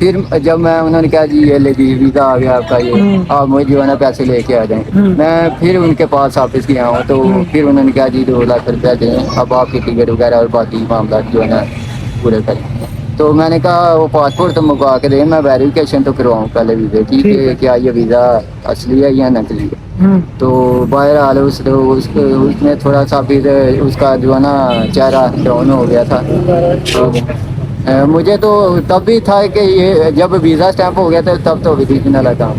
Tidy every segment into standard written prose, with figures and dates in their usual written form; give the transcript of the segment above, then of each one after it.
پھر جب میں انہوں نے کہا جی یہ لے جی ویزا آ گیا آپ کا، یہ آپ مجھے جو ہے نا پیسے لے کے آ جائیں. میں پھر ان کے پاس آفس گیا ہوں تو پھر انہوں نے کہا جی 2 لاکھ روپیہ دیں، اب آپ کی ٹکٹ وغیرہ اور باقی معاملات جو ہے نا پورے کریں. تو میں نے کہا وہ پاسپورٹ تو منگوا کے دیں، میں ویریفیکیشن تو کرواؤں پہلے ویزے کی کہ کیا یہ ویزا اصلی ہے یا نقلی ہے. تو بہرحال اس نے تھوڑا سا پھر اس کا جو ہے نا چہرہ ڈاؤن ہو گیا تھا. تو مجھے تو تب بھی تھا کہ یہ جب ویزا اسٹیمپ ہو گیا تھا تب تو ودی نہ لگا،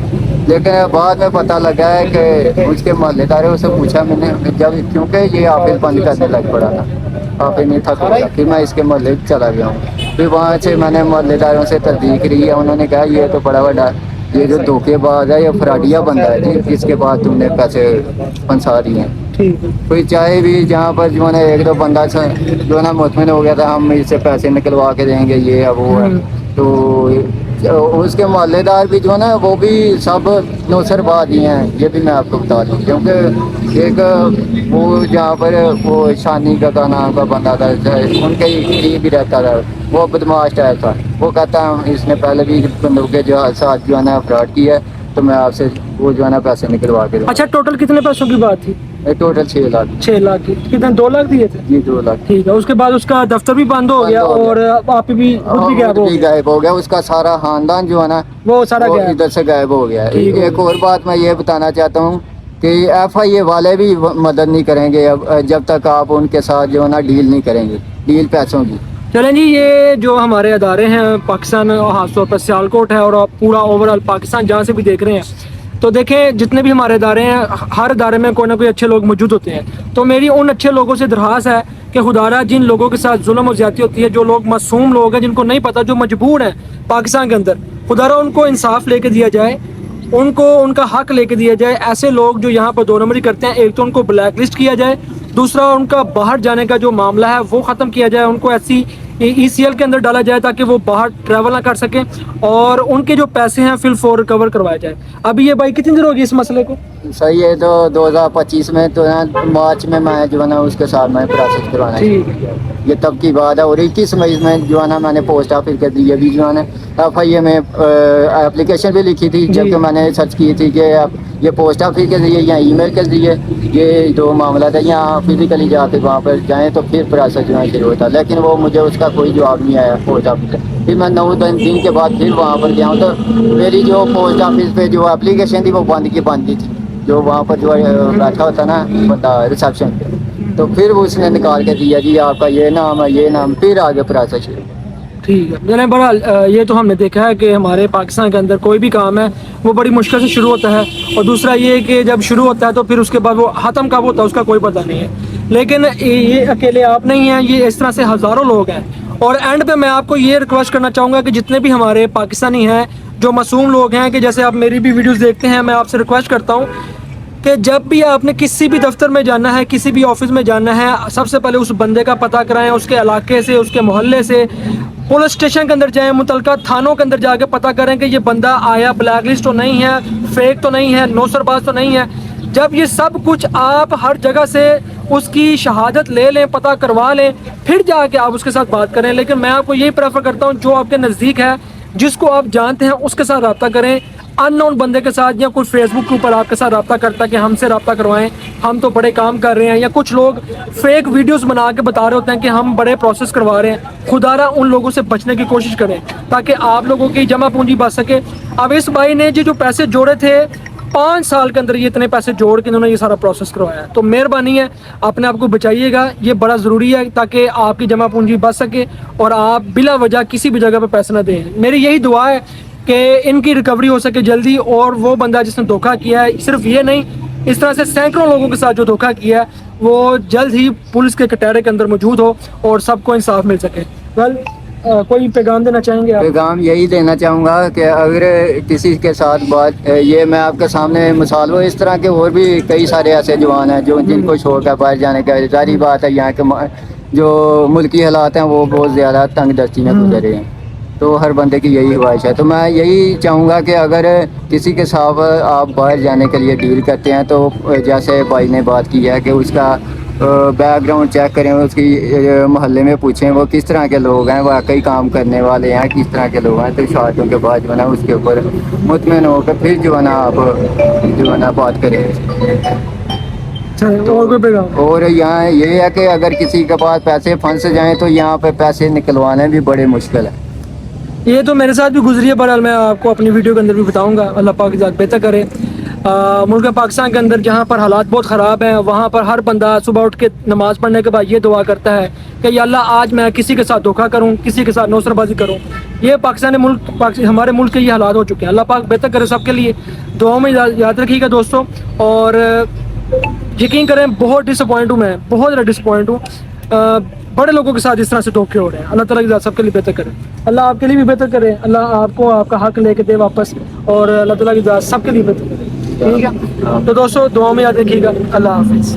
لیکن بعد میں پتہ لگا ہے کہ اس کے محلے داروں سے پوچھا میں نے جب، کیونکہ یہ آفس بند کرنے لگ پڑا تھا، آفس نہیں تھا کھولا، پھر میں اس کے محلے چلا گیا ہوں. پھر وہاں سے میں نے محلے داروں سے تصدیق لی ہے، انہوں نے کہا یہ تو بڑا بڑا یہ جو دھوکے باز ہے، یہ فراڈیا بندہ ہے جی، جس کے بعد تم نے پیسے پھنسا دیے ہیں. کوئی چاہے بھی جہاں پر جو ہے نا 1-2 بندہ جو ہے نا مطمئن ہو گیا تھا ہم اس سے پیسے نکلوا کے دیں گے یہ ہے وہ ہے، تو اس کے محلے دار بھی جو ہے نا وہ بھی سب نوسر باز ہی ہیں، یہ بھی میں آپ کو بتا دوں. کیونکہ ایک وہ جہاں پر وہ شانی کا نام کا بندہ تھا ان کے ہی بھی رہتا تھا، وہ بدماش ٹائپ تھا. وہ کہتا ہے اس نے پہلے بھی بندوں کے ساتھ جو ہے نا فراڈ کیا ہے، تو میں آپ سے وہ جو ہے نا پیسے نکلوا کے دوں. اچھا ٹوٹل کتنے پیسوں کی بات تھی؟ ٹوٹل 6 لاکھ. 6 لاکھ کی کتنے 2 لاکھ دیے تھے؟ جی 2 لاکھ. ٹھیک ہے. اس کے بعد اس کا دفتر بھی بند ہو گیا اور آپ بھی غائب ہو گیا، اس کا سارا خاندان جو ہے نا وہ سارا ادھر سے غائب ہو گیا. ایک اور بات میں یہ بتانا چاہتا ہوں کہ ایف آئی اے والے بھی مدد نہیں کریں گے جب تک آپ ان کے ساتھ جو ہے نا ڈیل نہیں کریں گے، ڈیل پیسوں کی. چلیں جی، یہ جو ہمارے ادارے ہیں پاکستان، خاص طور پر سیالکوٹ ہے اور پورا اوور آل پاکستان جہاں سے بھی دیکھ رہے ہیں، تو دیکھیں جتنے بھی ہمارے ادارے ہیں ہر ادارے میں کوئی نہ کوئی اچھے لوگ موجود ہوتے ہیں. تو میری ان اچھے لوگوں سے درخواست ہے کہ خدارا جن لوگوں کے ساتھ ظلم و زیادتی ہوتی ہے، جو لوگ معصوم لوگ ہیں جن کو نہیں پتہ، جو مجبور ہیں پاکستان کے اندر، خدارا ان کو انصاف لے کے دیا جائے، ان کو ان کا حق لے کے دیا جائے. ایسے لوگ جو یہاں پر 2 نمبری کرتے ہیں، ایک تو ان کو بلیک لسٹ کیا جائے، دوسرا ان کا باہر جانے کا جو معاملہ ہے وہ ختم کیا جائے، ان کو ایسی ECL کے اندر ڈالا جائے تاکہ وہ باہر ٹریول نہ کر سکیں، اور ان کے جو پیسے ہیں فل فور ریکور کروائے جائے. ابھی یہ بھائی کتنی دیر ہوگی اس مسئلے کو؟ صحیح ہے. تو 2025 میں تو مارچ میں جو ہے نا اس کے ساتھ میں پروسیس کروانا ہے، یہ تب کی بات ہے. اور 21 مئی میں جو ہے نا میں نے پوسٹ آفس کے ذریعے بھی جو ہے نا FIA میں اپلیکیشن بھی لکھی تھی، جبکہ میں نے سرچ کی تھی کہ یہ پوسٹ آفس کے ذریعے یا ای میل کے ذریعے یہ جو معاملہ تھا، یہاں فزیکلی جا کے وہاں پر جائیں تو پھر پروسیس جو ہے شروع ہوتا. لیکن وہ مجھے اس کا کوئی جواب نہیں آیا پوسٹ آفس سے. پھر میں 9 دن کے بعد پھر وہاں پر گیا ہوں تو میری جو پوسٹ آفس پہ جو اپلیکیشن تھی وہ بند کی تھی، جو وہاں پر جو بیٹھا ہوتا نا بندہ ریسیپشن پہ، تو پھر اس نے نکال کے دیا جی آپ کا یہ نام ہے یہ نام، پھر آگے پروسیس شروع. ٹھیک ہے. جناب بہرحال یہ تو ہم نے دیکھا ہے کہ ہمارے پاکستان کے اندر کوئی بھی کام ہے وہ بڑی مشکل سے شروع ہوتا ہے، اور دوسرا یہ کہ جب شروع ہوتا ہے تو پھر اس کے بعد وہ ختم کب ہوتا ہے اس کا کوئی پتہ نہیں ہے. لیکن یہ اکیلے آپ نہیں ہیں، یہ اس طرح سے ہزاروں لوگ ہیں. اور اینڈ پہ میں آپ کو یہ ریکویسٹ کرنا چاہوں گا کہ جتنے بھی ہمارے پاکستانی ہیں جو معصوم لوگ ہیں، کہ جیسے آپ میری بھی ویڈیوز دیکھتے ہیں، میں آپ سے ریکویسٹ کرتا ہوں کہ جب بھی آپ نے کسی بھی دفتر میں جانا ہے، کسی بھی آفس میں جانا ہے، سب سے پہلے اس بندے کا پتہ کرائیں، اس کے علاقے سے، اس کے محلے سے، پولیس اسٹیشن کے اندر جائیں، متعلقہ تھانوں کے اندر جا کے پتہ کریں کہ یہ بندہ آیا بلیک لسٹ تو نہیں ہے، فیک تو نہیں ہے، نوسر باز تو نہیں ہے. جب یہ سب کچھ آپ ہر جگہ سے اس کی شہادت لے لیں، پتہ کروا لیں، پھر جا کے آپ اس کے ساتھ بات کریں. لیکن میں آپ کو یہی پریفر کرتا ہوں جو آپ کے نزدیک ہے، جس کو آپ جانتے ہیں اس کے ساتھ رابطہ کریں. ان نون بندے کے ساتھ یا کوئی فیس بک کے اوپر آپ کے ساتھ رابطہ کرتا ہے کہ ہم سے رابطہ کروائیں، ہم تو بڑے کام کر رہے ہیں، یا کچھ لوگ فیک ویڈیوز بنا کے بتا رہے ہوتے ہیں کہ ہم بڑے پروسیس کروا رہے ہیں، خدارا ان لوگوں سے بچنے کی کوشش کریں تاکہ آپ لوگوں کی جمع پونجی بچ سکے. اب اس بھائی نے جو پیسے جوڑے تھے 5 سال کے اندر، یہ اتنے پیسے جوڑ کے انہوں نے یہ سارا پروسیس کروایا ہے. تو مہربانی ہے اپنے آپ کو بچائیے گا، یہ بڑا ضروری ہے تاکہ آپ کی جمع پونجی بچ سکے اور آپ بلا وجہ کسی بھی جگہ پہ پیسے نہ دیں. میری یہی دعا ہے کہ ان کی ریکوری ہو سکے جلدی، اور وہ بندہ جس نے دھوکہ کیا ہے، صرف یہ نہیں اس طرح سے سینکڑوں لوگوں کے ساتھ جو دھوکہ کیا ہے، وہ جلد ہی پولیس کے کٹہرے کے اندر موجود ہو اور سب کو انصاف مل سکے. کوئی پیغام دینا چاہیں گے آپ؟ پیغام یہی دینا چاہوں گا کہ اگر کسی کے ساتھ بات، یہ میں آپ کے سامنے مثال ہوں، اس طرح کے اور بھی کئی سارے ایسے جوان ہیں جو جن کو شوق ہے باہر جانے کا. ظاہری بات ہے یہاں کے جو ملکی حالات ہیں وہ بہت زیادہ تنگ دستی میں گزر رہے ہیں، تو ہر بندے کی یہی خواہش ہے. تو میں یہی چاہوں گا کہ اگر کسی کے ساتھ آپ باہر جانے کے لیے ڈیل کرتے ہیں تو جیسے بھائی نے بات کی ہے کہ اس کا بیک گراؤنڈ چیک کریں, اس کی محلے میں پوچھیں وہ کس طرح کے لوگ ہیں, واقعی کام کرنے والے ہیں, کس طرح کے لوگ ہیں. تو شادیوں کے بعد جو ہے نا اس کے اوپر مطمئن ہو کر پھر جو ہے نا آپ جو ہے نا بات کریں. اور کوئی پیغام؟ اور یہاں یہ ہے کہ اگر کسی کے پاس پیسے پھنس جائیں تو یہاں پہ پیسے نکلوانے بھی بڑے مشکل ہے. یہ تو میرے ساتھ بھی گزری ہے, بہرحال میں آپ کو اپنی ویڈیو کے اندر بھی بتاؤں گا. اللہ پاک ذات بہتر کرے. ملک پاکستان کے اندر جہاں پر حالات بہت خراب ہیں وہاں پر ہر بندہ صبح اٹھ کے نماز پڑھنے کے بعد یہ دعا کرتا ہے کہ یا اللہ آج میں کسی کے ساتھ دھوکہ کروں, کسی کے ساتھ نوسر بازی کروں. یہ پاکستانی ملک ہمارے ملک کے یہ حالات ہو چکے ہیں. اللہ پاک بہتر کرے سب کے لیے. دعاؤں میں یاد رکھیے گا دوستوں. اور یقین کریں بہت ڈس اپوائنٹ ہوں, میں بہت زیادہ ڈس اپوائنٹ ہوں. بڑے لوگوں کے ساتھ اس طرح سے دھوکے ہو رہے ہیں. اللہ تعالیٰ کی ذات سب کے لیے بہتر کرے. اللہ آپ کے لیے بھی بہتر کرے. اللہ آپ کو آپ کا حق لے کے دے واپس, اور اللہ تعالیٰ کی ذات سب کے لیے بہتر کرے. ٹھیک ہے, تو دوستوں دعاؤں میں یاد رکھیے گا. اللہ حافظ.